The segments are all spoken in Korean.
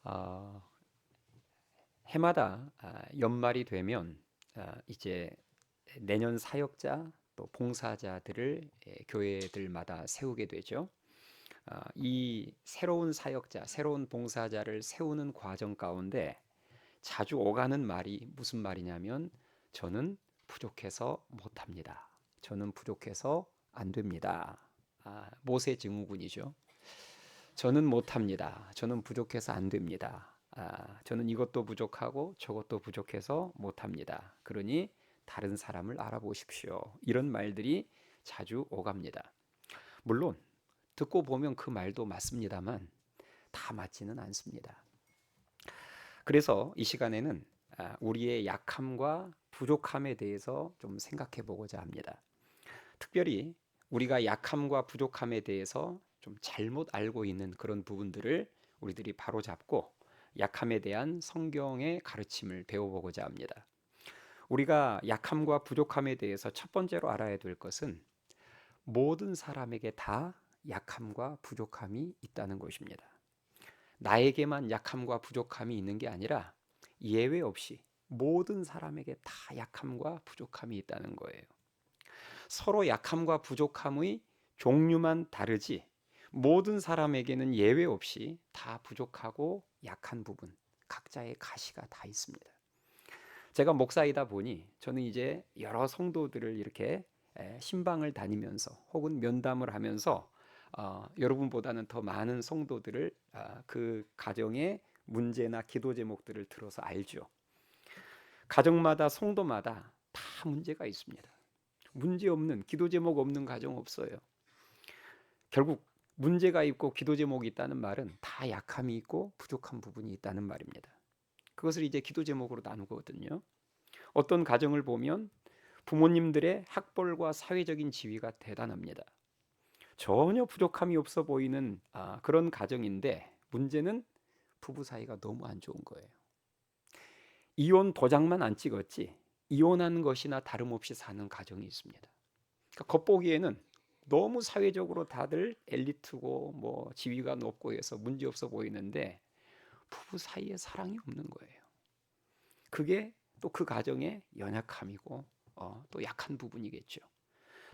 어, 해마다 연말이 되면 이제 내년 사역자 또 봉사자들을 교회들마다 세우게 되죠. 이 새로운 사역자, 새로운 봉사자를 세우는 과정 가운데 자주 오가는 말이 무슨 말이냐면 저는 부족해서 못합니다. 저는 부족해서 안 됩니다. 모세 증후군이죠. 저는 못합니다. 저는 부족해서 안 됩니다. 저는 이것도 부족하고 저것도 부족해서 못합니다. 그러니 다른 사람을 알아보십시오. 이런 말들이 자주 오갑니다. 물론 듣고 보면 그 말도 맞습니다만 다 맞지는 않습니다. 그래서 이 시간에는 우리의 약함과 부족함에 대해서 좀 생각해 보고자 합니다. 특별히 우리가 약함과 부족함에 대해서 좀 잘못 알고 있는 그런 부분들을 우리들이 바로잡고 약함에 대한 성경의 가르침을 배워보고자 합니다. 우리가 약함과 부족함에 대해서 첫 번째로 알아야 될 것은 모든 사람에게 다 약함과 부족함이 있다는 것입니다. 나에게만 약함과 부족함이 있는 게 아니라 예외 없이 모든 사람에게 다 약함과 부족함이 있다는 거예요. 서로 약함과 부족함의 종류만 다르지 모든 사람에게는 예외 없이 다 부족하고 약한 부분, 각자의 가시가 다 있습니다. 제가 목사이다 보니 저는 이제 여러 성도들을 이렇게 신방을 다니면서 혹은 면담을 하면서 여러분보다는 더 많은 성도들을 그 가정의 문제나 기도 제목들을 들어서 알죠. 가정마다 성도마다 다 문제가 있습니다. 문제 없는 기도 제목 없는 가정 없어요. 결국 문제가 있고 기도 제목이 있다는 말은 다 약함이 있고 부족한 부분이 있다는 말입니다. 그것을 이제 기도 제목으로 나누거든요. 어떤 가정을 보면 부모님들의 학벌과 사회적인 지위가 대단합니다. 전혀 부족함이 없어 보이는 그런 가정인데 문제는 부부 사이가 너무 안 좋은 거예요. 이혼 도장만 안 찍었지 이혼한 것이나 다름없이 사는 가정이 있습니다. 그러니까 겉보기에는 너무 사회적으로 다들 엘리트고 뭐 지위가 높고 해서 문제 없어 보이는데 부부 사이에 사랑이 없는 거예요. 그게 또 그 가정의 연약함이고 또 약한 부분이겠죠.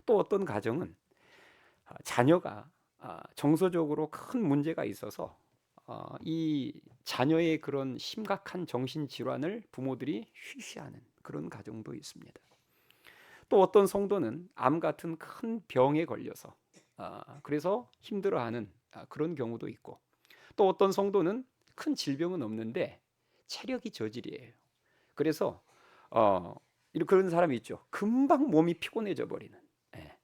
또 어떤 가정은 자녀가 정서적으로 큰 문제가 있어서 이 자녀의 그런 심각한 정신 질환을 부모들이 쉬쉬하는 그런 가정도 있습니다. 또 어떤 성도는 암 같은 큰 병에 걸려서 그래서 힘들어하는 그런 경우도 있고 또 어떤 성도는 큰 질병은 없는데 체력이 저질이에요. 그래서 어, 그런 사람이 있죠. 금방 몸이 피곤해져 버리는. 예.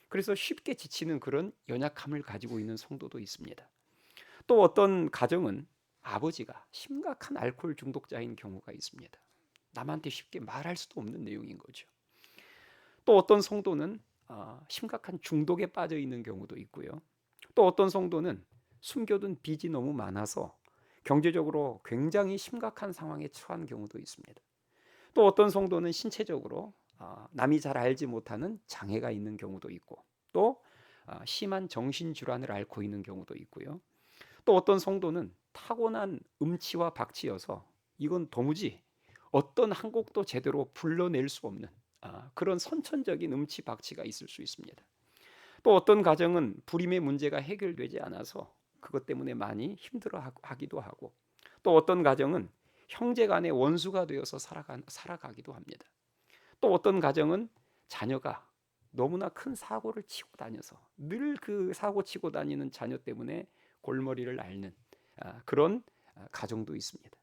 그래서 쉽게 지치는 그런 연약함을 가지고 있는 성도도 있습니다. 또 어떤 가정은 아버지가 심각한 알코올 중독자인 경우가 있습니다. 남한테 쉽게 말할 수도 없는 내용인 거죠. 또 어떤 성도는 심각한 중독에 빠져 있는 경우도 있고요. 또 어떤 성도는 숨겨둔 빚이 너무 많아서 경제적으로 굉장히 심각한 상황에 처한 경우도 있습니다. 또 어떤 성도는 신체적으로 남이 잘 알지 못하는 장애가 있는 경우도 있고 또 심한 정신질환을 앓고 있는 경우도 있고요. 또 어떤 성도는 타고난 음치와 박치여서 이건 도무지 어떤 한 곡도 제대로 불러낼 수 없는 그런 선천적인 음치 박치가 있을 수 있습니다. 또 어떤 가정은 불임의 문제가 해결되지 않아서 그것 때문에 많이 힘들어하기도 하고 또 어떤 가정은 형제 간의 원수가 되어서 살아가기도 합니다. 또 어떤 가정은 자녀가 너무나 큰 사고를 치고 다녀서 늘 그 사고 치고 다니는 자녀 때문에 골머리를 앓는 그런 가정도 있습니다.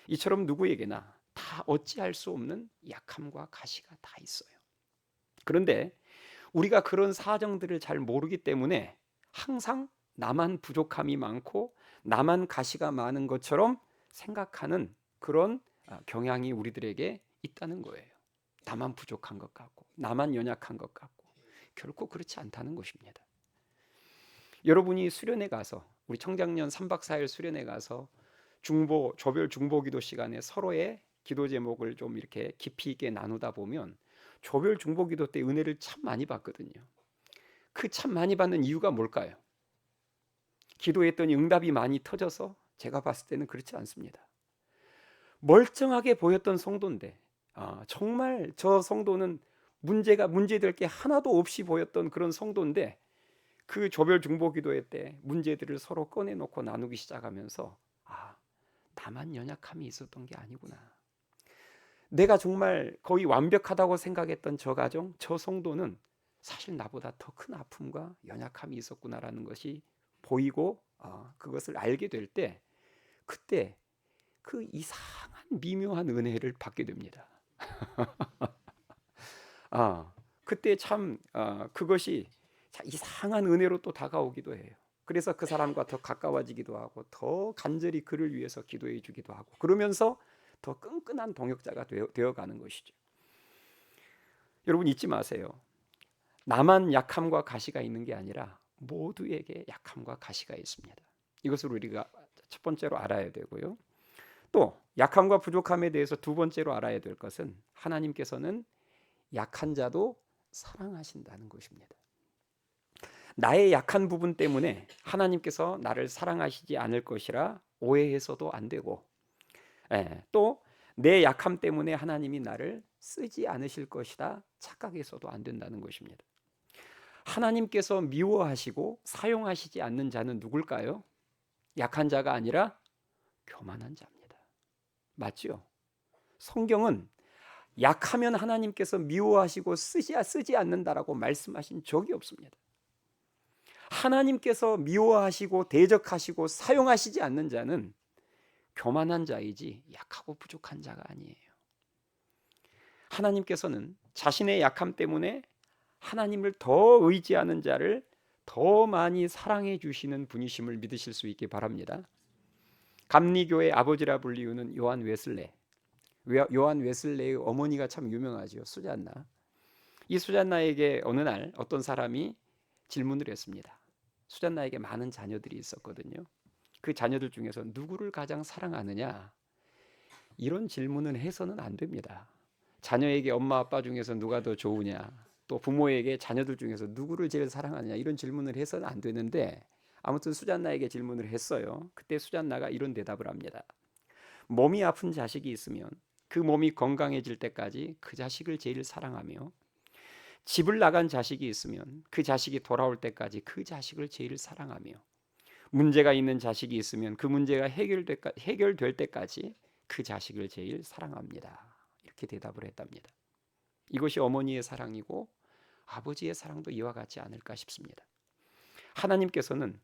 이처럼 누구에게나 다 어찌할 수 없는 약함과 가시가 다 있어요. 그런데 우리가 그런 사정들을 잘 모르기 때문에 항상 나만 부족함이 많고 나만 가시가 많은 것처럼 생각하는 그런 경향이 우리들에게 있다는 거예요. 나만 부족한 것 같고 나만 연약한 것 같고 결코 그렇지 않다는 것입니다. 여러분이 수련회 가서 우리 청장년 3박 4일 수련회 가서 조별 중보 기도 시간에 서로의 기도 제목을 좀 이렇게 깊이 있게 나누다 보면 조별 중보 기도 때 은혜를 참 많이 받거든요. 그 참 많이 받는 이유가 뭘까요? 기도했더니 응답이 많이 터져서 제가 봤을 때는 그렇지 않습니다. 멀쩡하게 보였던 성도인데 정말 저 성도는 문제될 게 하나도 없이 보였던 그런 성도인데 그 조별 중보 기도회 때 문제들을 서로 꺼내놓고 나누기 시작하면서 나만 연약함이 있었던 게 아니구나. 내가 정말 거의 완벽하다고 생각했던 저 가정, 저 성도는 사실 나보다 더 큰 아픔과 연약함이 있었구나라는 것이 보이고 그것을 알게 될 때 그때 그 이상한 미묘한 은혜를 받게 됩니다. 그때 참 그것이 이상한 은혜로 또 다가오기도 해요. 그래서 그 사람과 더 가까워지기도 하고 더 간절히 그를 위해서 기도해 주기도 하고 그러면서 더 끈끈한 동역자가 되어가는 것이죠. 여러분 잊지 마세요. 나만 약함과 가시가 있는 게 아니라 모두에게 약함과 가시가 있습니다. 이것을 우리가 첫 번째로 알아야 되고요. 또 약함과 부족함에 대해서 두 번째로 알아야 될 것은 하나님께서는 약한 자도 사랑하신다는 것입니다. 나의 약한 부분 때문에 하나님께서 나를 사랑하시지 않을 것이라 오해해서도 안 되고 또 내 약함 때문에 하나님이 나를 쓰지 않으실 것이다 착각해서도 안 된다는 것입니다. 하나님께서 미워하시고 사용하시지 않는 자는 누굴까요? 약한 자가 아니라 교만한 자입니다. 맞죠? 성경은 약하면 하나님께서 미워하시고 쓰지 않는다라고 말씀하신 적이 없습니다. 하나님께서 미워하시고 대적하시고 사용하시지 않는 자는 교만한 자이지 약하고 부족한 자가 아니에요. 하나님께서는 자신의 약함 때문에 하나님을 더 의지하는 자를 더 많이 사랑해 주시는 분이심을 믿으실 수 있기 바랍니다. 감리교의 아버지라 불리우는 요한 웨슬레. 요한 웨슬레의 어머니가 참 유명하죠. 수잔나. 이 수잔나에게 어느 날 어떤 사람이 질문을 했습니다. 수잔나에게 많은 자녀들이 있었거든요. 그 자녀들 중에서 누구를 가장 사랑하느냐? 이런 질문은 해서는 안 됩니다. 자녀에게 엄마 아빠 중에서 누가 더 좋으냐? 또 부모에게 자녀들 중에서 누구를 제일 사랑하느냐? 이런 질문을 해서는 안 되는데 아무튼 수잔나에게 질문을 했어요. 그때 수잔나가 이런 대답을 합니다. 몸이 아픈 자식이 있으면 그 몸이 건강해질 때까지 그 자식을 제일 사랑하며 집을 나간 자식이 있으면 그 자식이 돌아올 때까지 그 자식을 제일 사랑하며 문제가 있는 자식이 있으면 그 문제가 해결될 때까지 그 자식을 제일 사랑합니다. 이렇게 대답을 했답니다. 이것이 어머니의 사랑이고 아버지의 사랑도 이와 같지 않을까 싶습니다. 하나님께서는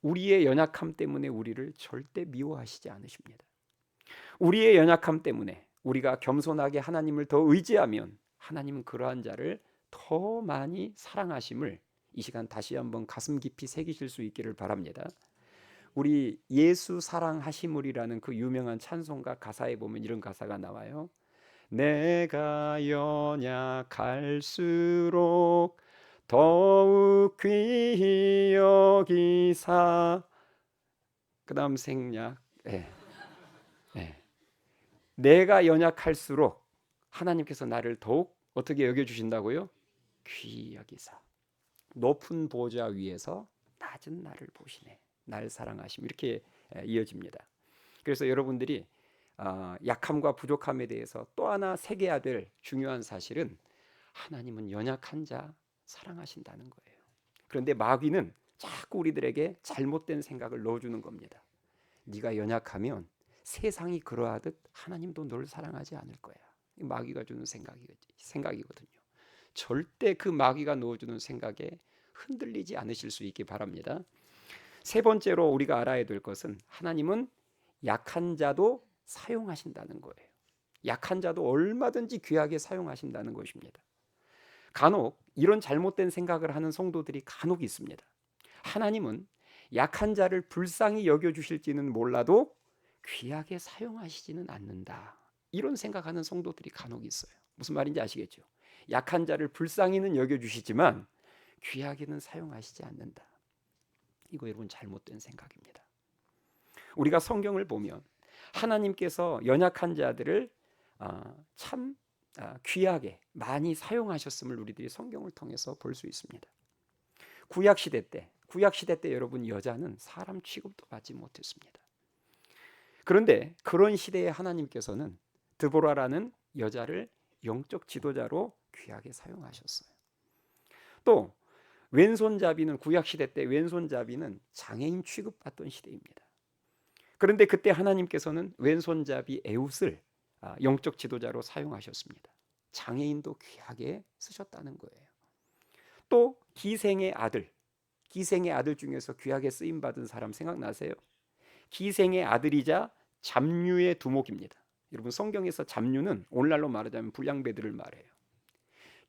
우리의 연약함 때문에 우리를 절대 미워하시지 않으십니다. 우리의 연약함 때문에 우리가 겸손하게 하나님을 더 의지하면 하나님은 그러한 자를 더 많이 사랑하심을 이 시간 다시 한번 가슴 깊이 새기실 수 있기를 바랍니다. 우리 예수 사랑하심을이라는 그 유명한 찬송가 가사에 보면 이런 가사가 나와요. 내가 연약할수록 더욱 귀히 여기사 그 다음 생략 내가 연약할수록 하나님께서 나를 더욱 어떻게 여겨주신다고요? 귀히 여기사 높은 보좌 위에서 낮은 나를 보시네. 날 사랑하심 이렇게 이어집니다. 그래서 여러분들이 약함과 부족함에 대해서 또 하나 새겨야 될 중요한 사실은 하나님은 연약한 자 사랑하신다는 거예요. 그런데 마귀는 자꾸 우리들에게 잘못된 생각을 넣어주는 겁니다. 네가 연약하면 세상이 그러하듯 하나님도 널 사랑하지 않을 거야. 마귀가 주는 생각이거든요. 절대 그 마귀가 넣어주는 생각에 흔들리지 않으실 수 있기 바랍니다. 세 번째로 우리가 알아야 될 것은 하나님은 약한 자도 사용하신다는 거예요. 약한 자도 얼마든지 귀하게 사용하신다는 것입니다. 간혹 이런 잘못된 생각을 하는 성도들이 간혹 있습니다. 하나님은 약한 자를 불쌍히 여겨주실지는 몰라도 귀하게 사용하시지는 않는다. 이런 생각하는 성도들이 간혹 있어요. 무슨 말인지 아시겠죠? 약한 자를 불쌍히는 여겨주시지만 귀하게는 사용하시지 않는다. 이거 여러분 잘못된 생각입니다. 우리가 성경을 보면 하나님께서 연약한 자들을 참 귀하게 많이 사용하셨음을 우리들이 성경을 통해서 볼 수 있습니다. 구약 시대 때 여러분 여자는 사람 취급도 받지 못했습니다. 그런데 그런 시대에 하나님께서는 드보라라는 여자를 영적 지도자로 귀하게 사용하셨어요. 또 왼손잡이는 구약 시대 때 왼손잡이는 장애인 취급받던 시대입니다. 그런데 그때 하나님께서는 왼손잡이 에웃을 영적 지도자로 사용하셨습니다. 장애인도 귀하게 쓰셨다는 거예요. 또 기생의 아들 중에서 귀하게 쓰임 받은 사람 생각나세요? 기생의 아들이자 잡류의 두목입니다. 여러분, 성경에서 잡류는 오늘날로 말하자면 불량배들을 말해요.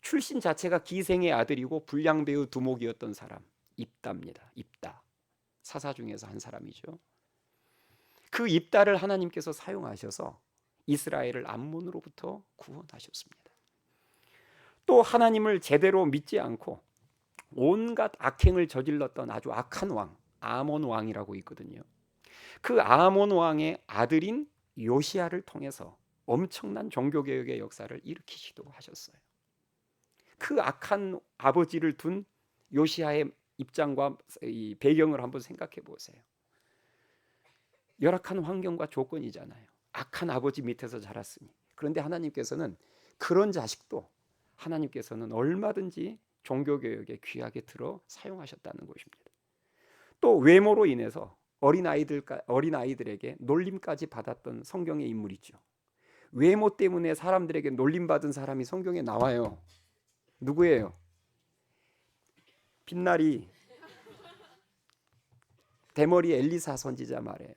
출신 자체가 기생의 아들이고 불량배의 두목이었던 사람, 입다입니다. 입다, 사사 중에서 한 사람이죠. 그 입다를 하나님께서 사용하셔서 이스라엘을 암몬으로부터 구원하셨습니다. 또 하나님을 제대로 믿지 않고 온갖 악행을 저질렀던 아주 악한 왕, 아몬 왕이라고 있거든요. 그 아몬 왕의 아들인 요시야를 통해서 엄청난 종교개혁의 역사를 일으키시기도 하셨어요. 그 악한 아버지를 둔 요시야의 입장과 이 배경을 한번 생각해 보세요. 열악한 환경과 조건이잖아요. 악한 아버지 밑에서 자랐으니. 그런데 하나님께서는 그런 자식도 하나님께서는 얼마든지 종교개혁에 귀하게 들어 사용하셨다는 것입니다. 또 외모로 인해서 어린아이들에게 놀림까지 받았던 성경의 인물이죠. 외모 때문에 사람들에게 놀림받은 사람이 성경에 나와요. 누구예요? 빛나리 대머리 엘리사 선지자 말이에요.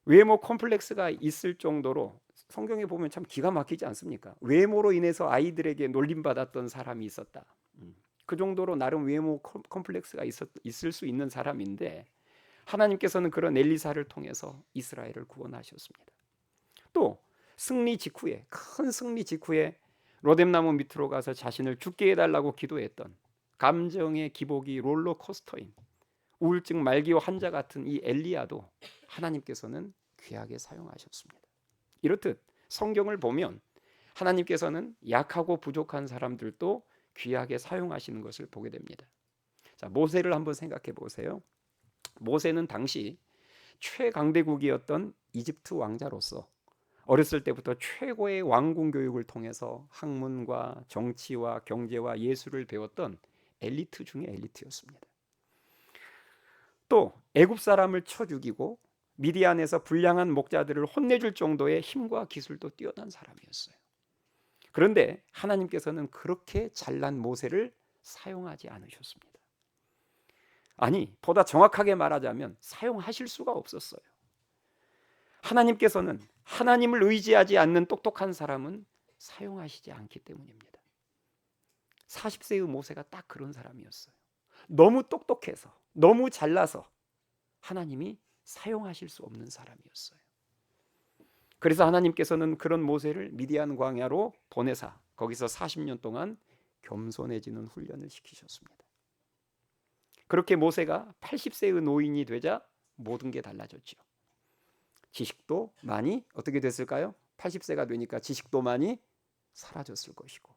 외모 컴플렉스가 있을 정도로 성경에 보면 참 기가 막히지 않습니까? 외모로 인해서 아이들에게 놀림받았던 사람이 있었다. 그 정도로 나름 외모 컴플렉스가 있을 수 있는 사람인데 하나님께서는 그런 엘리사를 통해서 이스라엘을 구원하셨습니다. 또 큰 승리 직후에 로뎀나무 밑으로 가서 자신을 죽게 해달라고 기도했던 감정의 기복이 롤러코스터인 우울증 말기와 환자 같은 이 엘리야도 하나님께서는 귀하게 사용하셨습니다. 이렇듯 성경을 보면 하나님께서는 약하고 부족한 사람들도 귀하게 사용하시는 것을 보게 됩니다. 자, 모세를 한번 생각해 보세요. 모세는 당시 최강대국이었던 이집트 왕자로서 어렸을 때부터 최고의 왕궁 교육을 통해서 학문과 정치와 경제와 예술을 배웠던 엘리트 중에 엘리트였습니다. 또 애굽 사람을 쳐 죽이고 미디안에서 불량한 목자들을 혼내줄 정도의 힘과 기술도 뛰어난 사람이었어요. 그런데 하나님께서는 그렇게 잘난 모세를 사용하지 않으셨습니다. 아니, 보다 정확하게 말하자면 사용하실 수가 없었어요. 하나님께서는 하나님을 의지하지 않는 똑똑한 사람은 사용하시지 않기 때문입니다. 40세의 모세가 딱 그런 사람이었어요. 너무 똑똑해서, 너무 잘나서 하나님이 사용하실 수 없는 사람이었어요. 그래서 하나님께서는 그런 모세를 미디안 광야로 보내사 거기서 40년 동안 겸손해지는 훈련을 시키셨습니다. 그렇게 모세가 80세의 노인이 되자 모든 게 달라졌죠. 지식도 많이 어떻게 됐을까요? 80세가 되니까 지식도 많이 사라졌을 것이고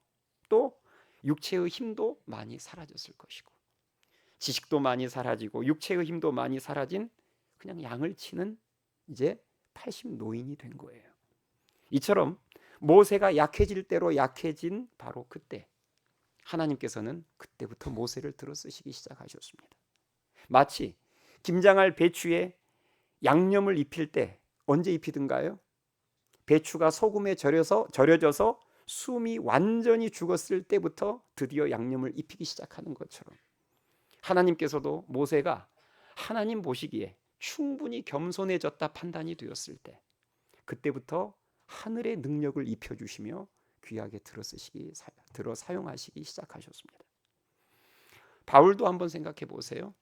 또 육체의 힘도 많이 사라졌을 것이고 지식도 많이 사라지고 육체의 힘도 많이 사라진 그냥 양을 치는 이제 80 노인이 된 거예요. 이처럼 모세가 약해질 대로 약해진 바로 그때 하나님께서는 그때부터 모세를 들어 쓰시기 시작하셨습니다. 마치 김장할 배추에 양념을 입힐 때 언제 입히든가요? 배추가 소금에 절여져서 숨이 완전히 죽었을 때부터 드디어 양념을 입히기 시작하는 것처럼 하나님께서도 모세가 하나님 보시기에 충분히 겸손해졌다 판단이 되었을 때 그때부터 하늘의 능력을 입혀주시며 귀하게 들어 사용하시기 시작하셨습니다. 바울도 한번 생각해 보세요.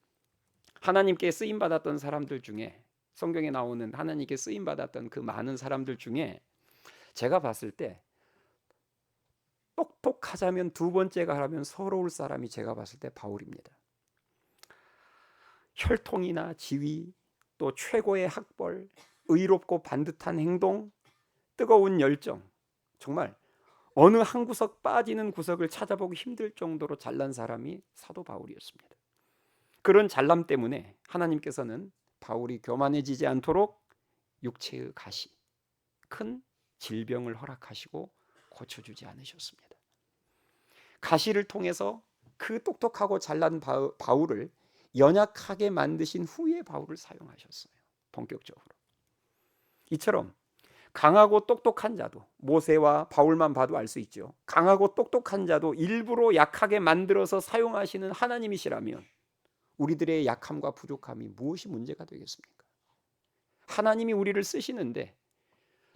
하나님께 쓰임받았던 사람들 중에 성경에 나오는 하나님께 쓰임받았던 그 많은 사람들 중에 제가 봤을 때 똑똑하자면 두 번째가 하면 서러울 사람이 제가 봤을 때 바울입니다. 혈통이나 지위, 또 최고의 학벌, 의롭고 반듯한 행동, 뜨거운 열정, 정말 어느 한 구석 빠지는 구석을 찾아보기 힘들 정도로 잘난 사람이 사도 바울이었습니다. 그런 잘남 때문에 하나님께서는 바울이 교만해지지 않도록 육체의 가시, 큰 질병을 허락하시고 고쳐주지 않으셨습니다. 가시를 통해서 그 똑똑하고 잘난 바울을 연약하게 만드신 후에 바울을 사용하셨어요. 본격적으로. 이처럼 강하고 똑똑한 자도, 모세와 바울만 봐도 알 수 있죠. 강하고 똑똑한 자도 일부러 약하게 만들어서 사용하시는 하나님이시라면 우리들의 약함과 부족함이 무엇이 문제가 되겠습니까? 하나님이 우리를 쓰시는데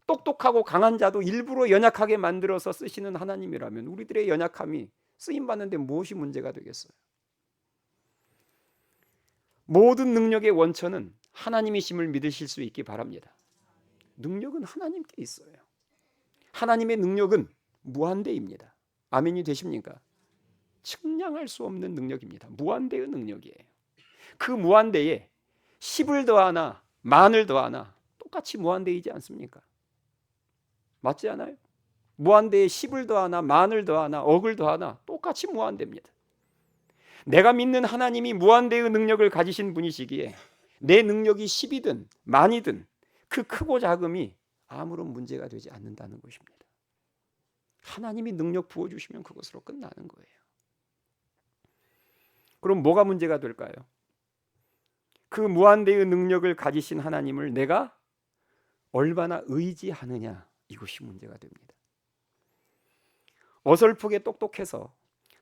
똑똑하고 강한 자도 일부러 연약하게 만들어서 쓰시는 하나님이라면 우리들의 연약함이 쓰임받는데 무엇이 문제가 되겠어요? 모든 능력의 원천은 하나님이심을 믿으실 수 있기 바랍니다. 능력은 하나님께 있어요. 하나님의 능력은 무한대입니다. 아멘이 되십니까? 측량할 수 없는 능력입니다. 무한대의 능력이에요. 그 무한대에 10을 더하나 만을 더하나 똑같이 무한대이지 않습니까? 맞지 않아요? 무한대에 10을 더하나 만을 더하나 억을 더하나 똑같이 무한대입니다. 내가 믿는 하나님이 무한대의 능력을 가지신 분이시기에 내 능력이 10이든 만이든 그 크고 작음이 아무런 문제가 되지 않는다는 것입니다. 하나님이 능력 부어주시면 그것으로 끝나는 거예요. 그럼 뭐가 문제가 될까요? 그 무한대의 능력을 가지신 하나님을 내가 얼마나 의지하느냐, 이것이 문제가 됩니다. 어설프게 똑똑해서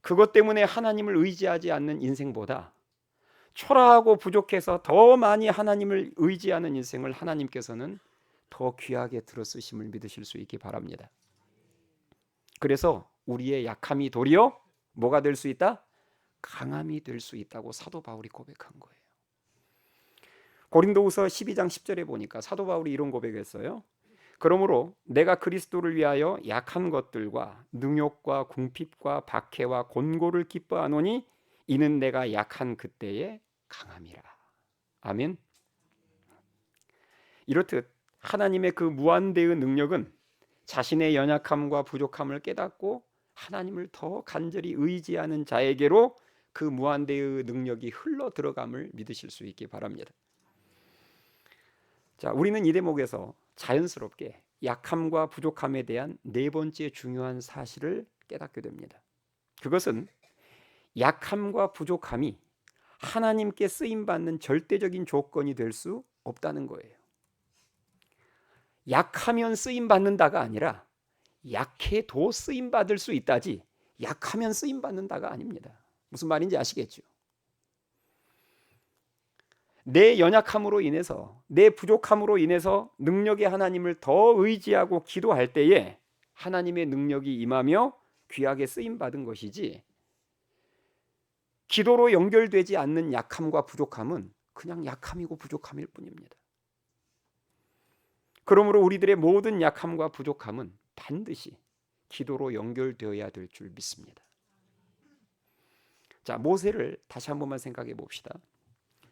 그것 때문에 하나님을 의지하지 않는 인생보다 초라하고 부족해서 더 많이 하나님을 의지하는 인생을 하나님께서는 더 귀하게 들어쓰심을 믿으실 수 있기 바랍니다. 그래서 우리의 약함이 도리어 뭐가 될 수 있다? 강함이 될 수 있다고 사도 바울이 고백한 거예요. 고린도후서 12장 10절에 보니까 사도 바울이 이런 고백했어요. 그러므로 내가 그리스도를 위하여 약한 것들과 능욕과 궁핍과 박해와 곤고를 기뻐하노니 이는 내가 약한 그때의 강함이라. 아멘. 이렇듯 하나님의 그 무한대의 능력은 자신의 연약함과 부족함을 깨닫고 하나님을 더 간절히 의지하는 자에게로 그 무한대의 능력이 흘러 들어감을 믿으실 수 있기 바랍니다. 자, 우리는 이 대목에서 자연스럽게 약함과 부족함에 대한 네 번째 중요한 사실을 깨닫게 됩니다. 그것은 약함과 부족함이 하나님께 쓰임받는 절대적인 조건이 될 수 없다는 거예요. 약하면 쓰임받는다가 아니라 약해도 쓰임받을 수 있다지 약하면 쓰임받는다가 아닙니다. 무슨 말인지 아시겠죠? 내 연약함으로 인해서, 내 부족함으로 인해서 능력의 하나님을 더 의지하고 기도할 때에 하나님의 능력이 임하며 귀하게 쓰임받은 것이지, 기도로 연결되지 않는 약함과 부족함은 그냥 약함이고 부족함일 뿐입니다. 그러므로 우리들의 모든 약함과 부족함은 반드시 기도로 연결되어야 될 줄 믿습니다. 자, 모세를 다시 한 번만 생각해 봅시다.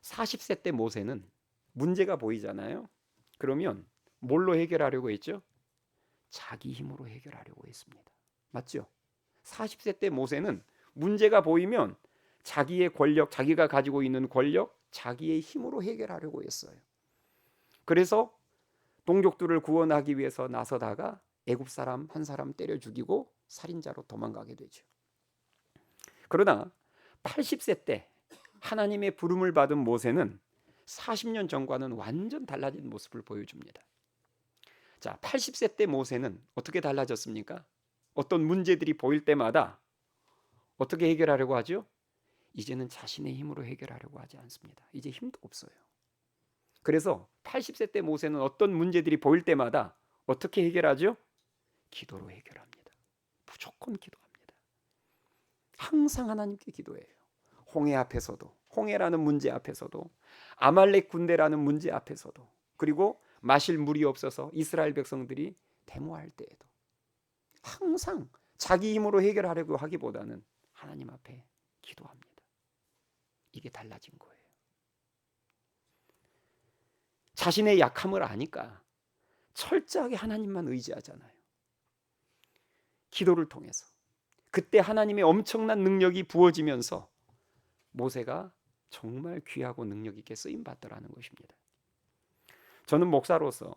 40세 때 모세는 문제가 보이잖아요. 그러면 뭘로 해결하려고 했죠? 자기 힘으로 해결하려고 했습니다. 맞죠? 40세 때 모세는 문제가 보이면 자기의 권력, 자기가 가지고 있는 권력, 자기의 힘으로 해결하려고 했어요. 그래서 동족들을 구원하기 위해서 나서다가 애굽 사람 한 사람 때려 죽이고 살인자로 도망가게 되죠. 그러나 80세 때 하나님의 부름을 받은 모세는 40년 전과는 완전 달라진 모습을 보여줍니다. 자, 80세 때 모세는 어떻게 달라졌습니까? 어떤 문제들이 보일 때마다 어떻게 해결하려고 하죠? 이제는 자신의 힘으로 해결하려고 하지 않습니다. 이제 힘도 없어요. 그래서 80세 때 모세는 어떤 문제들이 보일 때마다 어떻게 해결하죠? 기도로 해결합니다. 무조건 기도합니다. 항상 하나님께 기도해요. 홍해 앞에서도, 홍해라는 문제 앞에서도, 아말렉 군대라는 문제 앞에서도, 그리고 마실 물이 없어서 이스라엘 백성들이 데모할 때에도 항상 자기 힘으로 해결하려고 하기보다는 하나님 앞에 기도합니다. 이게 달라진 거예요. 자신의 약함을 아니까 철저하게 하나님만 의지하잖아요. 기도를 통해서. 그때 하나님의 엄청난 능력이 부어지면서 모세가 정말 귀하고 능력 있게 쓰임 받더라는 것입니다. 저는 목사로서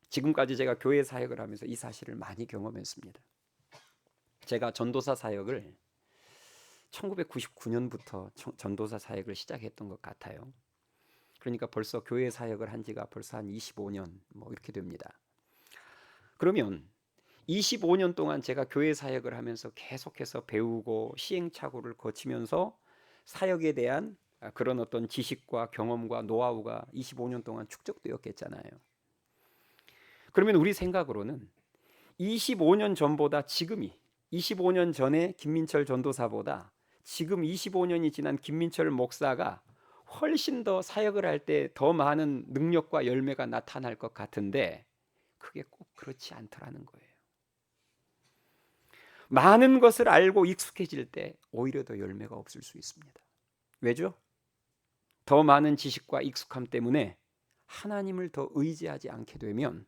지금까지 제가 교회 사역을 하면서 이 사실을 많이 경험했습니다. 제가 전도사 사역을 1999년부터 전도사 사역을 시작했던 것 같아요. 그러니까 벌써 교회 사역을 한 지가 벌써 한 25년 뭐 이렇게 됩니다. 그러면 25년 동안 제가 교회 사역을 하면서 계속해서 배우고 시행착오를 거치면서 사역에 대한 그런 어떤 지식과 경험과 노하우가 25년 동안 축적되었겠잖아요. 그러면 우리 생각으로는 25년 전보다 지금이 25년 전에 김민철 전도사보다 지금 25년이 지난 김민철 목사가 훨씬 더 사역을 할 때 더 많은 능력과 열매가 나타날 것 같은데 그게 꼭 그렇지 않더라는 거예요. 많은 것을 알고 익숙해질 때 오히려 더 열매가 없을 수 있습니다. 왜죠? 더 많은 지식과 익숙함 때문에 하나님을 더 의지하지 않게 되면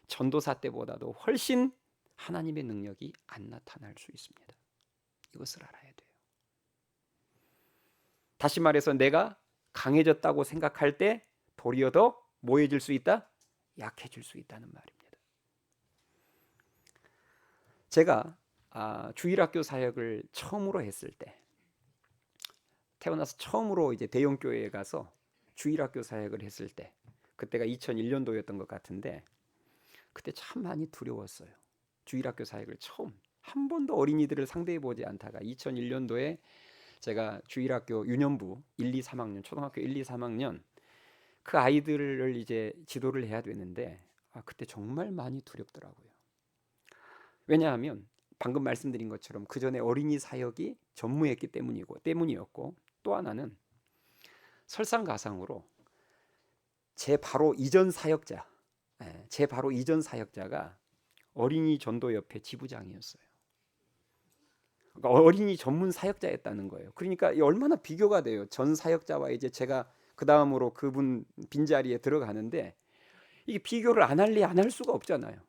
전도사 때보다도 훨씬 하나님의 능력이 안 나타날 수 있습니다. 이것을 알아야 돼요. 다시 말해서 내가 강해졌다고 생각할 때 도리어 더 뭐해질 수 있다? 약해질 수 있다는 말입니다. 제가 주일학교 사역을 처음으로 했을 때, 태어나서 처음으로 이제 대형 교회에 가서 주일학교 사역을 했을 때, 그때가 2001년도였던 것 같은데 그때 참 많이 두려웠어요. 주일학교 사역을 처음 한 번도 어린이들을 상대해 보지 않다가 2001년도에 제가 주일학교 유년부 1, 2, 3학년 초등학교 1, 2, 3학년 그 아이들을 이제 지도를 해야 되는데 그때 정말 많이 두렵더라고요. 왜냐하면 방금 말씀드린 것처럼 그 전에 어린이 사역이 전무했기 때문이었고 또 하나는 설상가상으로 제 바로 이전 사역자가 어린이 전도협회 지부장이었어요. 그러니까 어린이 전문 사역자였다는 거예요. 그러니까 얼마나 비교가 돼요. 전 사역자와 이제 제가 그 다음으로 그분 빈자리에 들어가는데 이게 비교를 안 할 수가 없잖아요.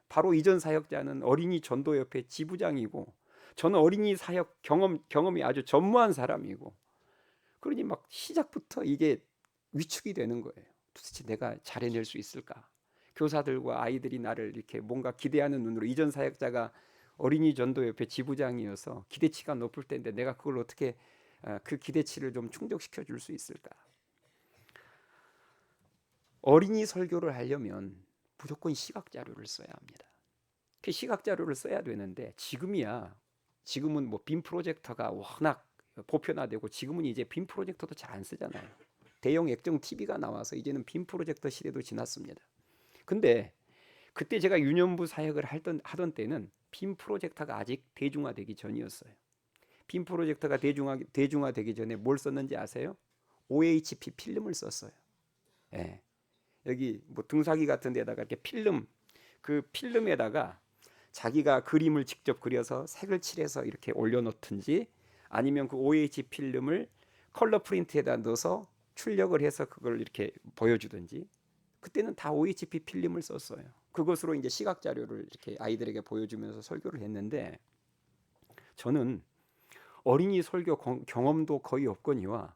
바로 이전 사역자는 어린이 전도협회 지부장이고 저는 어린이 사역 경험이 아주 전무한 사람이고 그러니 막 시작부터 이게 위축이 되는 거예요. 도대체 내가 잘해낼 수 있을까? 교사들과 아이들이 나를 이렇게 뭔가 기대하는 눈으로 이전 사역자가 어린이 전도협회 지부장이어서 기대치가 높을 텐데 내가 그걸 어떻게 그 기대치를 좀 충족시켜 줄 수 있을까? 어린이 설교를 하려면 무조건 시각 자료를 써야 합니다. 그 시각 자료를 써야 되는데 지금은 뭐 빔 프로젝터가 워낙 보편화되고 지금은 이제 빔 프로젝터도 잘 안 쓰잖아요. 대형 액정 TV가 나와서 이제는 빔 프로젝터 시대도 지났습니다. 근데 그때 제가 유년부 사역을 하던 때는 빔 프로젝터가 아직 대중화되기 전이었어요. 빔 프로젝터가 대중화되기 전에 뭘 썼는지 아세요? OHP 필름을 썼어요. 예. 여기 뭐 등사기 같은 데다가 이렇게 그 필름에다가 자기가 그림을 직접 그려서 색을 칠해서 이렇게 올려놓든지 아니면 그 OH 필름을 컬러 프린트에다 넣어서 출력을 해서 그걸 이렇게 보여주든지 그때는 다 OHP 필름을 썼어요. 그것으로 이제 시각 자료를 이렇게 아이들에게 보여주면서 설교를 했는데 저는 어린이 설교 경험도 거의 없거니와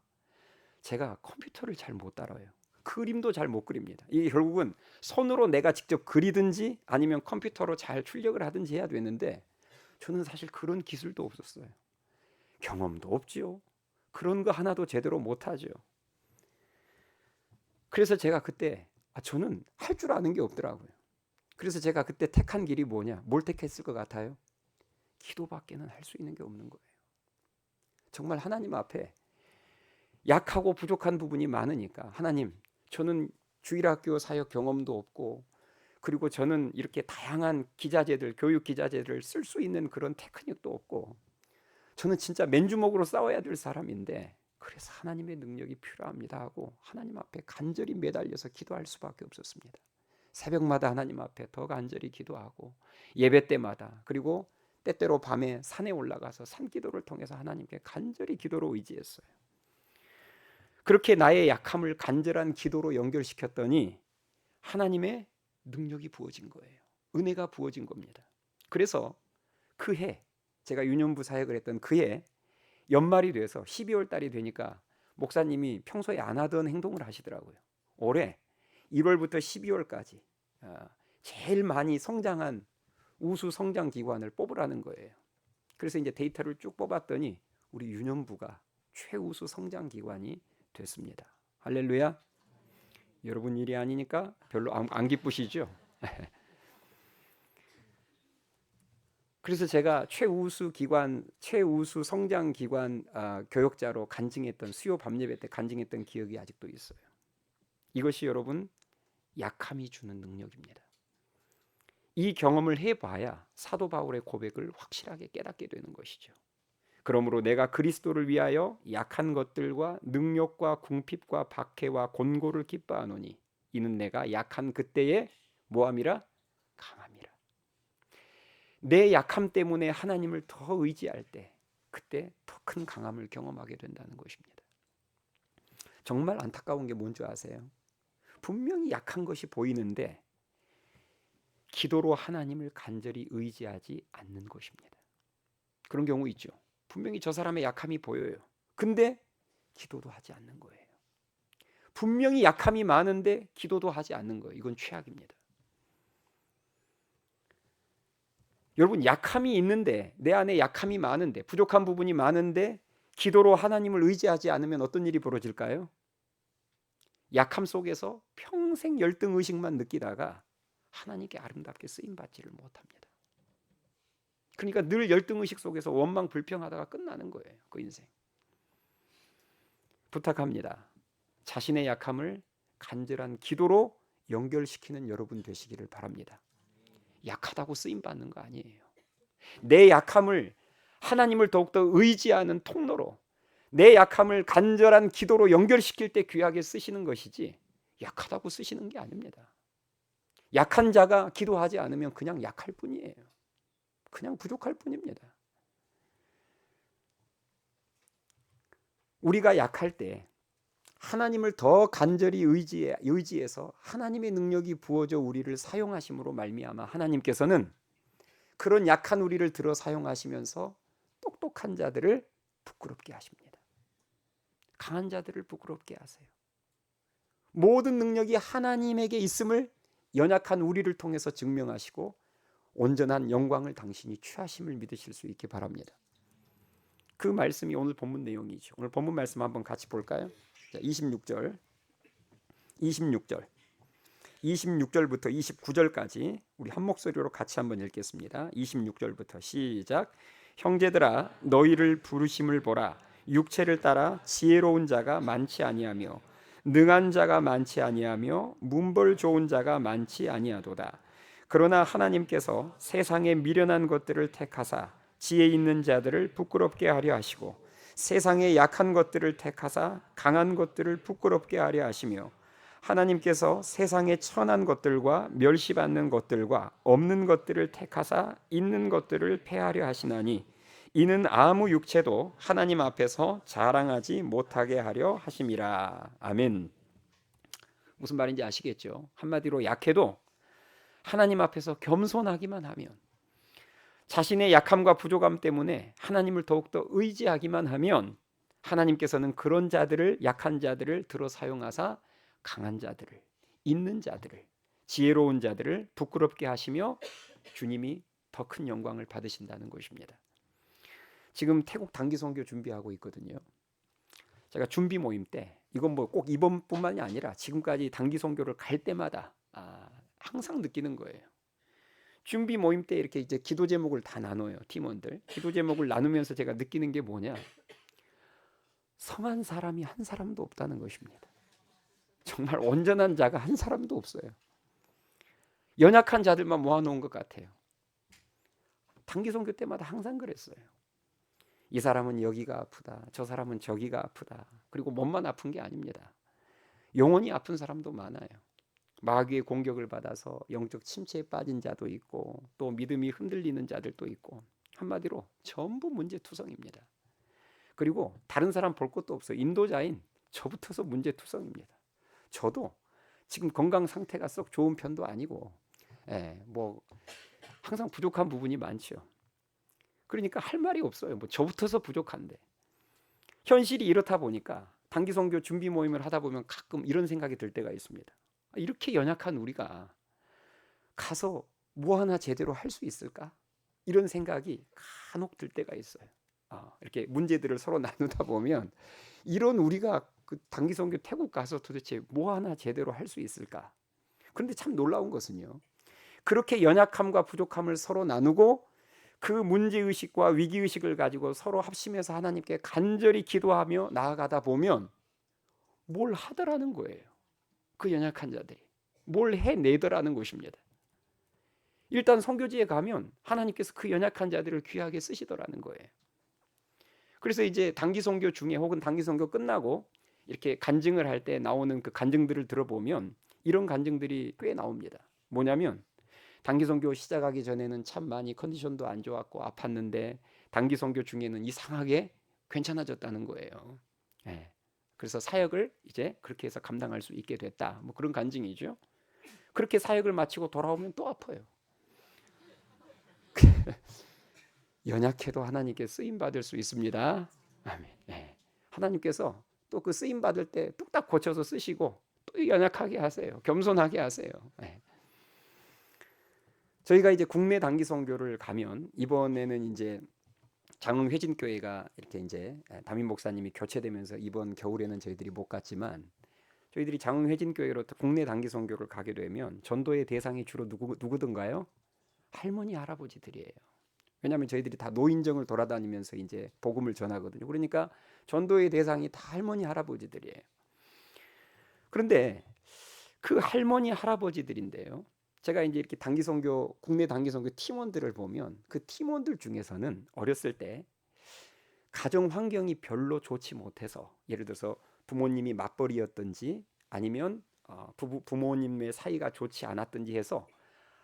제가 컴퓨터를 잘 못 따라요. 그림도 잘 못 그립니다. 이게 결국은 손으로 내가 직접 그리든지 아니면 컴퓨터로 잘 출력을 하든지 해야 되는데 저는 사실 그런 기술도 없었어요. 경험도 없지요. 그런 거 하나도 제대로 못하죠. 그래서 제가 그때 저는 할 줄 아는 게 없더라고요. 그래서 제가 그때 택한 길이 뭐냐? 뭘 택했을 것 같아요? 기도밖에는 할 수 있는 게 없는 거예요. 정말 하나님 앞에 약하고 부족한 부분이 많으니까 하나님, 저는 주일학교 사역 경험도 없고 그리고 저는 이렇게 다양한 기자재들, 교육 기자재를 쓸 수 있는 그런 테크닉도 없고 저는 진짜 맨주먹으로 싸워야 될 사람인데 그래서 하나님의 능력이 필요합니다 하고 하나님 앞에 간절히 매달려서 기도할 수밖에 없었습니다. 새벽마다 하나님 앞에 더 간절히 기도하고 예배 때마다 그리고 때때로 밤에 산에 올라가서 산기도를 통해서 하나님께 간절히 기도로 의지했어요. 그렇게 나의 약함을 간절한 기도로 연결시켰더니 하나님의 능력이 부어진 거예요. 은혜가 부어진 겁니다. 그래서 그해 제가 유년부 사역을 했던 그해 연말이 돼서 12월 달이 되니까 목사님이 평소에 안 하던 행동을 하시더라고요. 올해 1월부터 12월까지 제일 많이 성장한 우수 성장 기관을 뽑으라는 거예요. 그래서 이제 데이터를 쭉 뽑았더니 우리 유년부가 최우수 성장 기관이 됐습니다. 할렐루야. 여러분 일이 아니니까 별로 안 기쁘시죠? 그래서 제가 최우수 기관, 최우수 성장 기관 교역자로 간증했던 수요 밤예배 때 간증했던 기억이 아직도 있어요. 이것이 여러분 약함이 주는 능력입니다. 이 경험을 해봐야 사도 바울의 고백을 확실하게 깨닫게 되는 것이죠. 그러므로 내가 그리스도를 위하여 약한 것들과 능력과 궁핍과 박해와 곤고를 기뻐하노니 이는 내가 약한 그때에 뭐함이라? 강함이라. 내 약함 때문에 하나님을 더 의지할 때 그때 더 큰 강함을 경험하게 된다는 것입니다. 정말 안타까운 게 뭔지 아세요? 분명히 약한 것이 보이는데 기도로 하나님을 간절히 의지하지 않는 것입니다. 그런 경우 있죠. 분명히 저 사람의 약함이 보여요. 근데 기도도 하지 않는 거예요. 분명히 약함이 많은데 기도도 하지 않는 거예요. 이건 최악입니다. 여러분 약함이 있는데 내 안에 약함이 많은데 부족한 부분이 많은데 기도로 하나님을 의지하지 않으면 어떤 일이 벌어질까요? 약함 속에서 평생 열등의식만 느끼다가 하나님께 아름답게 쓰임받지를 못합니다. 그러니까 늘 열등의식 속에서 원망 불평하다가 끝나는 거예요. 그 인생. 부탁합니다. 자신의 약함을 간절한 기도로 연결시키는 여러분 되시기를 바랍니다. 약하다고 쓰임받는 거 아니에요. 내 약함을 하나님을 더욱더 의지하는 통로로 내 약함을 간절한 기도로 연결시킬 때 귀하게 쓰시는 것이지 약하다고 쓰시는 게 아닙니다. 약한 자가 기도하지 않으면 그냥 약할 뿐이에요. 그냥 부족할 뿐입니다. 우리가 약할 때 하나님을 더 간절히 의지해서 하나님의 능력이 부어져 우리를 사용하심으로 말미암아 하나님께서는 그런 약한 우리를 들어 사용하시면서 똑똑한 자들을 부끄럽게 하십니다. 강한 자들을 부끄럽게 하세요. 모든 능력이 하나님에게 있음을 연약한 우리를 통해서 증명하시고 온전한 영광을 당신이 취하심을 믿으실 수 있기 바랍니다. 그 말씀이 오늘 본문 내용이죠. 오늘 본문 말씀 한번 같이 볼까요? 자, 26절 26절부터 29절까지 우리 한 목소리로 같이 한번 읽겠습니다. 26절부터 시작. 형제들아 너희를 부르심을 보라. 육체를 따라 지혜로운 자가 많지 아니하며 능한 자가 많지 아니하며 문벌 좋은 자가 많지 아니하도다. 그러나 하나님께서 세상에 미련한 것들을 택하사 지혜 있는 자들을 부끄럽게 하려 하시고 세상에 약한 것들을 택하사 강한 것들을 부끄럽게 하려 하시며 하나님께서 세상에 천한 것들과 멸시받는 것들과 없는 것들을 택하사 있는 것들을 폐하려 하시나니 이는 아무 육체도 하나님 앞에서 자랑하지 못하게 하려 하심이라. 아멘. 무슨 말인지 아시겠죠? 한마디로 약해도 하나님 앞에서 겸손하기만 하면 자신의 약함과 부족함 때문에 하나님을 더욱더 의지하기만 하면 하나님께서는 그런 자들을 약한 자들을 들어 사용하사 강한 자들을 있는 자들을 지혜로운 자들을 부끄럽게 하시며 주님이 더 큰 영광을 받으신다는 것입니다. 지금 태국 단기 선교 준비하고 있거든요. 제가 준비 모임 때 이건 뭐 꼭 이번뿐만이 아니라 지금까지 단기 선교를 갈 때마다 항상 느끼는 거예요. 준비 모임 때 이렇게 이제 기도 제목을 다 나눠요. 팀원들 기도 제목을 나누면서 제가 느끼는 게 뭐냐? 성한 사람이 한 사람도 없다는 것입니다. 정말 온전한 자가 한 사람도 없어요. 연약한 자들만 모아놓은 것 같아요. 단기 선교 때마다 항상 그랬어요. 이 사람은 여기가 아프다. 저 사람은 저기가 아프다. 그리고 몸만 아픈 게 아닙니다. 영혼이 아픈 사람도 많아요. 마귀의 공격을 받아서 영적 침체에 빠진 자도 있고 또 믿음이 흔들리는 자들도 있고 한마디로 전부 문제투성입니다. 그리고 다른 사람 볼 것도 없어요. 인도자인 저부터서 문제투성입니다. 저도 지금 건강 상태가 썩 좋은 편도 아니고 뭐 항상 부족한 부분이 많죠. 그러니까 할 말이 없어요. 뭐 저부터서 부족한데 현실이 이렇다 보니까 단기 선교 준비 모임을 하다 보면 가끔 이런 생각이 들 때가 있습니다. 이렇게 연약한 우리가 가서 뭐 하나 제대로 할 수 있을까? 이런 생각이 간혹 들 때가 있어요. 이렇게 문제들을 서로 나누다 보면 이런 우리가 그 단기 선교 태국 가서 도대체 뭐 하나 제대로 할 수 있을까? 그런데 참 놀라운 것은요. 그렇게 연약함과 부족함을 서로 나누고 그 문제의식과 위기의식을 가지고 서로 합심해서 하나님께 간절히 기도하며 나아가다 보면 뭘 하더라는 거예요. 그 연약한 자들이 뭘 해내더라는 것입니다. 일단 선교지에 가면 하나님께서 그 연약한 자들을 귀하게 쓰시더라는 거예요. 그래서 이제 단기 선교 중에 혹은 단기 선교 끝나고 이렇게 간증을 할 때 나오는 그 간증들을 들어보면 이런 간증들이 꽤 나옵니다. 뭐냐면 단기 선교 시작하기 전에는 참 많이 컨디션도 안 좋았고 아팠는데 단기 선교 중에는 이상하게 괜찮아졌다는 거예요. 예. 그래서 사역을 이제 그렇게 해서 감당할 수 있게 됐다. 뭐 그런 간증이죠. 그렇게 사역을 마치고 돌아오면 또 아파요. 연약해도 하나님께 쓰임 받을 수 있습니다. 아멘. 예. 하나님께서 또 그 쓰임 받을 때 뚝딱 고쳐서 쓰시고 또 연약하게 하세요. 겸손하게 하세요. 예. 저희가 이제 국내 단기 선교를 가면 이번에는 이제 장흥 회진교회가 이렇게 이제 담임 목사님이 교체되면서 이번 겨울에는 저희들이 못 갔지만 저희들이 장흥 회진교회로 국내 단기 선교를 가게 되면 전도의 대상이 주로 누구든가요? 할머니 할아버지들이에요. 왜냐하면 저희들이 다 노인정을 돌아다니면서 이제 복음을 전하거든요. 그러니까 전도의 대상이 다 할머니 할아버지들이에요. 그런데 그 할머니 할아버지들인데요. 제가 이제 이렇게 단기 선교 국내 단기 선교 팀원들을 보면 그 팀원들 중에서는 어렸을 때 가정 환경이 별로 좋지 못해서 예를 들어서 부모님이 맞벌이였든지 아니면 부모님의 사이가 좋지 않았든지 해서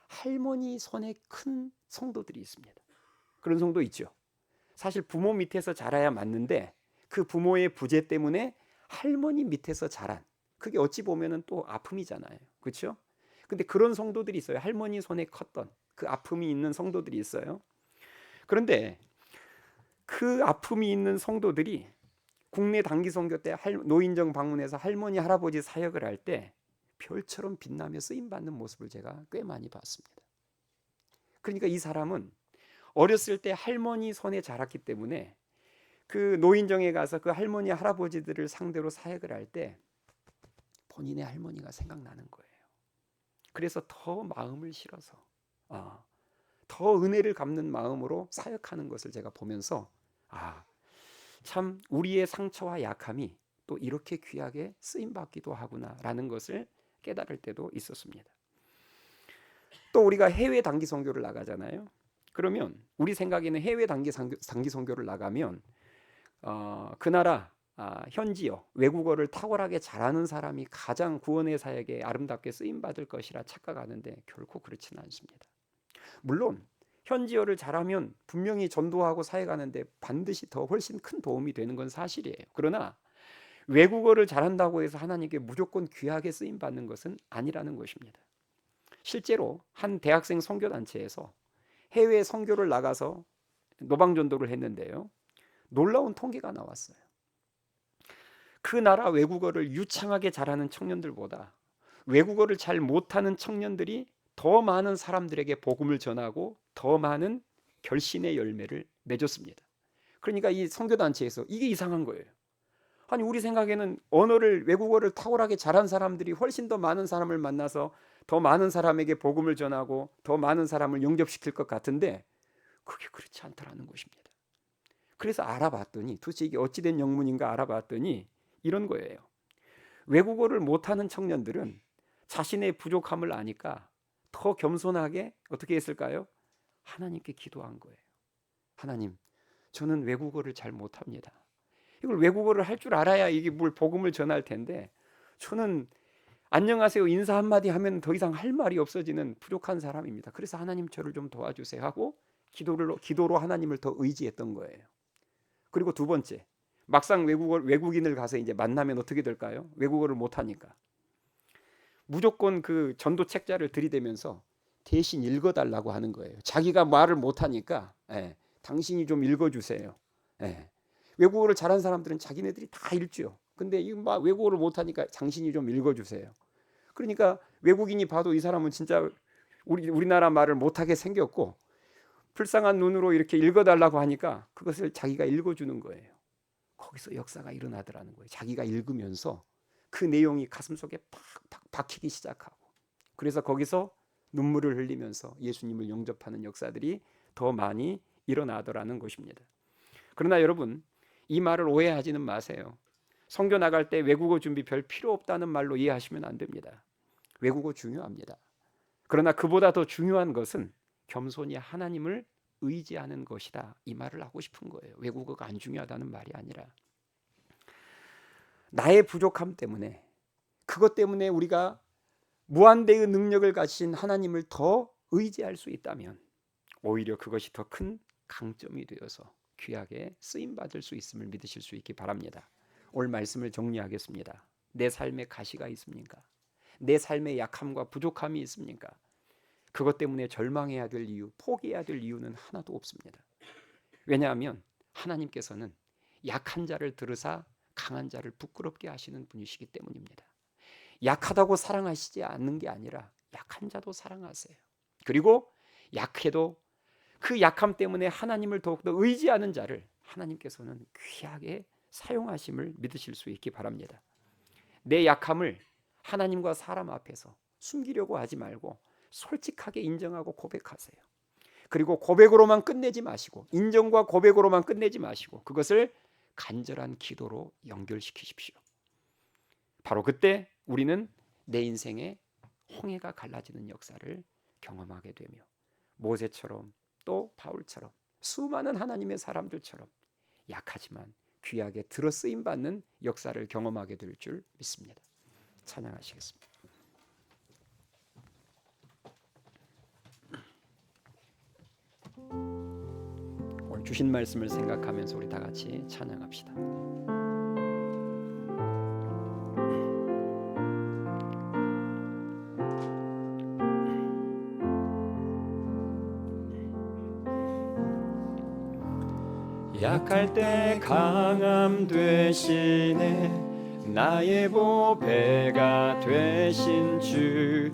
할머니 손에 큰 성도들이 있습니다. 그런 성도 있죠. 사실 부모 밑에서 자라야 맞는데 그 부모의 부재 때문에 할머니 밑에서 자란 그게 어찌 보면은 또 아픔이잖아요. 그렇죠? 근데 그런 성도들이 있어요. 할머니 손에 컸던 그 아픔이 있는 성도들이 있어요. 그런데 그 아픔이 있는 성도들이 국내 단기 선교 때 노인정 방문해서 할머니 할아버지 사역을 할 때 별처럼 빛나며 쓰임 받는 모습을 제가 꽤 많이 봤습니다. 그러니까 이 사람은 어렸을 때 할머니 손에 자랐기 때문에 그 노인정에 가서 그 할머니 할아버지들을 상대로 사역을 할 때 본인의 할머니가 생각나는 거예요. 그래서 더 마음을 실어서 더 은혜를 갚는 마음으로 사역하는 것을 제가 보면서 참 우리의 상처와 약함이 또 이렇게 귀하게 쓰임 받기도 하구나라는 것을 깨달을 때도 있었습니다. 또 우리가 해외 단기 선교를 나가잖아요. 그러면 우리 생각에는 해외 단기 선교를 나가면 그 나라 현지어 외국어를 탁월하게 잘하는 사람이 가장 구원의 사역에 아름답게 쓰임 받을 것이라 착각하는데 결코 그렇지는 않습니다. 물론 현지어를 잘하면 분명히 전도하고 사역하는데 반드시 더 훨씬 큰 도움이 되는 건 사실이에요. 그러나 외국어를 잘한다고 해서 하나님께 무조건 귀하게 쓰임 받는 것은 아니라는 것입니다. 실제로 한 대학생 선교단체에서 해외 선교를 나가서 노방전도를 했는데요. 놀라운 통계가 나왔어요. 그 나라 외국어를 유창하게 잘하는 청년들보다 외국어를 잘 못하는 청년들이 더 많은 사람들에게 복음을 전하고 더 많은 결신의 열매를 맺었습니다. 그러니까 이 선교단체에서 이게 이상한 거예요. 아니 우리 생각에는 외국어를 탁월하게 잘한 사람들이 훨씬 더 많은 사람을 만나서 더 많은 사람에게 복음을 전하고 더 많은 사람을 영접시킬 것 같은데 그게 그렇지 않다라는 것입니다. 그래서 알아봤더니 도대체 이게 어찌된 영문인가 알아봤더니 이런 거예요. 외국어를 못하는 청년들은 자신의 부족함을 아니까 더 겸손하게 어떻게 했을까요? 하나님께 기도한 거예요. 하나님, 저는 외국어를 잘 못합니다. 이걸 외국어를 할 줄 알아야 이게 뭘 복음을 전할 텐데 저는 안녕하세요 인사 한마디 하면 더 이상 할 말이 없어지는 부족한 사람입니다. 그래서 하나님 저를 좀 도와주세요 하고 기도로 하나님을 더 의지했던 거예요. 그리고 두 번째, 막상 외국인을 가서 이제 만나면 어떻게 될까요? 외국어를 못하니까 무조건 그 전도 책자를 들이대면서 대신 읽어달라고 하는 거예요. 자기가 말을 못하니까 당신이 좀 읽어주세요. 외국어를 잘한 사람들은 자기네들이 다 읽죠. 근데 이 외국어를 못하니까 당신이 좀 읽어주세요. 그러니까 외국인이 봐도 이 사람은 진짜 우리나라 말을 못하게 생겼고 불쌍한 눈으로 이렇게 읽어달라고 하니까 그것을 자기가 읽어주는 거예요. 거기서 역사가 일어나더라는 거예요. 자기가 읽으면서 그 내용이 가슴속에 팍팍 박히기 시작하고, 그래서 거기서 눈물을 흘리면서 예수님을 영접하는 역사들이 더 많이 일어나더라는 것입니다. 그러나 여러분, 이 말을 오해하지는 마세요. 선교 나갈 때 외국어 준비 별 필요 없다는 말로 이해하시면 안 됩니다. 외국어 중요합니다. 그러나 그보다 더 중요한 것은 겸손히 하나님을 의지하는 것이다, 이 말을 하고 싶은 거예요. 외국어가 안 중요하다는 말이 아니라 나의 부족함 때문에, 그것 때문에 우리가 무한대의 능력을 가진 하나님을 더 의지할 수 있다면 오히려 그것이 더 큰 강점이 되어서 귀하게 쓰임받을 수 있음을 믿으실 수 있기 바랍니다. 오늘 말씀을 정리하겠습니다. 내 삶에 가시가 있습니까? 내 삶에 약함과 부족함이 있습니까? 그것 때문에 절망해야 될 이유, 포기해야 될 이유는 하나도 없습니다. 왜냐하면 하나님께서는 약한 자를 들으사 강한 자를 부끄럽게 하시는 분이시기 때문입니다. 약하다고 사랑하시지 않는 게 아니라 약한 자도 사랑하세요. 그리고 약해도 그 약함 때문에 하나님을 더욱더 의지하는 자를 하나님께서는 귀하게 사용하심을 믿으실 수 있기 바랍니다. 내 약함을 하나님과 사람 앞에서 숨기려고 하지 말고 솔직하게 인정하고 고백하세요. 그리고 고백으로만 끝내지 마시고, 인정과 고백으로만 끝내지 마시고 그것을 간절한 기도로 연결시키십시오. 바로 그때 우리는 내 인생의 홍해가 갈라지는 역사를 경험하게 되며 모세처럼 또 바울처럼 수많은 하나님의 사람들처럼 약하지만 귀하게 들어 쓰임 받는 역사를 경험하게 될 줄 믿습니다. 찬양하시겠습니다. 오늘 주신 말씀을 생각하면서 우리 다 같이 찬양합시다. 약할 때 강함 되시네, 나의 보배가 되신 주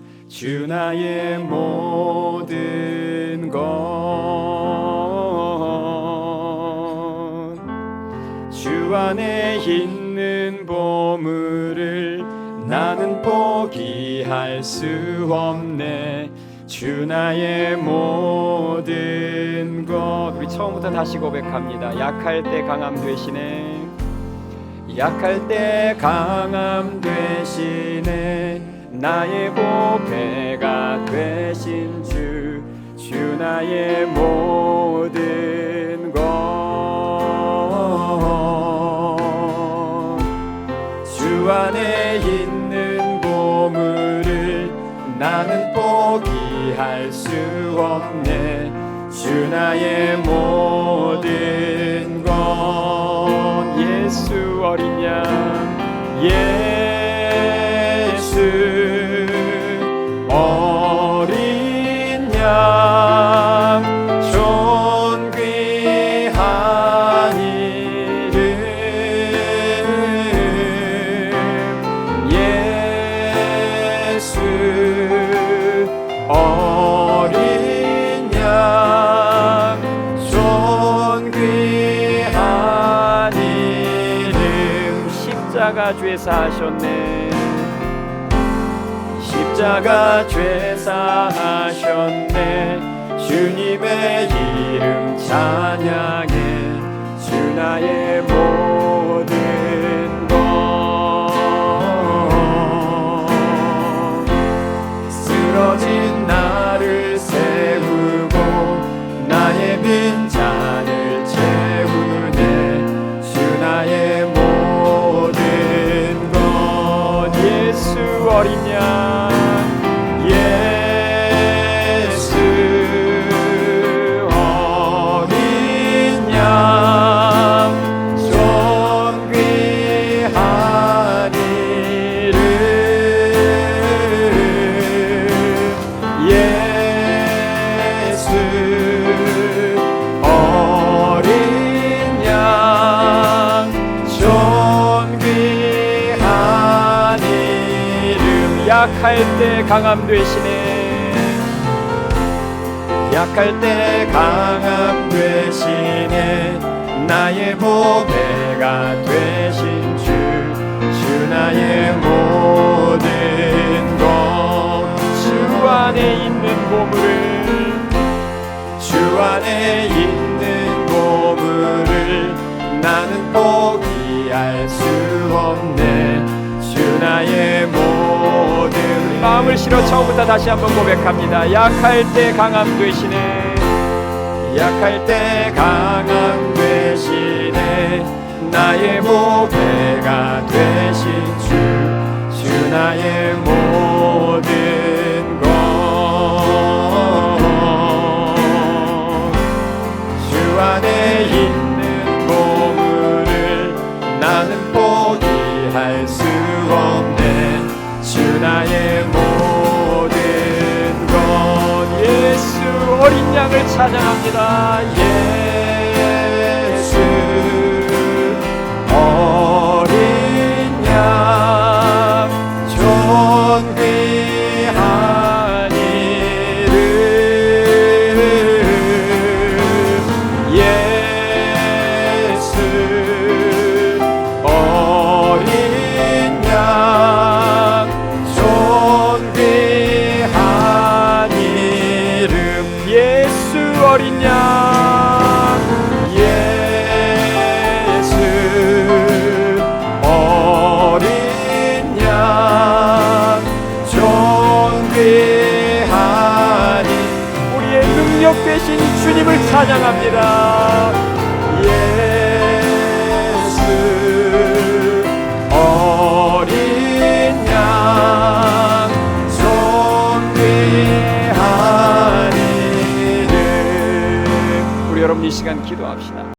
나의 모든 것, 주 안에 있는 보물을 나는 포기할 수 없네, 주 나의 모든 것. 우리 처음부터 다시 고백합니다. 약할 때 강함 되시네, 약할 때 강함 되시네, 나의 보배가 되신 주 나의 모든 것, 주 안에 있는 보물을 나는 포기할 수 없네, 주 나의 모든 것. 예수 어린 양, 예수 어린 양, 존귀한 이름, 예수 어린 양, 존귀한 이름. 십자가 죄사 하셨네, 십자가 죄사 하셨네, 주님의 이름 찬양해, 주 나의 모든 것. 쓰러진 나를 세우고 나의 빈잔을 채우네, 주 나의 모든 것. 예수 어린 양, 예수 어린 양, 존귀한 약할 때 강함 되시네. 약할 때 강함 되시네. 나의 보배가 되신 주 나의 모든 것. 주 안에 있는 보물을, 주 안에 있는 보물을 나는 포기할 수 없네. 주 나의 모든. 마음을 실어 처음부터 다시 한번 고백합니다. 약할 때 강함 되시네. 약할 때 강함 되시네. 나의 보배가 되신 주 나의 모든 것. 주 안에 있는 보물을 나는 포기할 수 없네. 주 나의 모든 것. 예수 어린 양을 찬양합니다. 예수 어린 양 존귀한 이름. 예수 어린 양 존귀한 이름. 예수 어린 양, 예수 어린 양 존귀한 우리의 능력 되신 주님을 찬양합니다. 예수 어린 양 존귀한 이름. 우리 여러분 이 시간 기도합시다.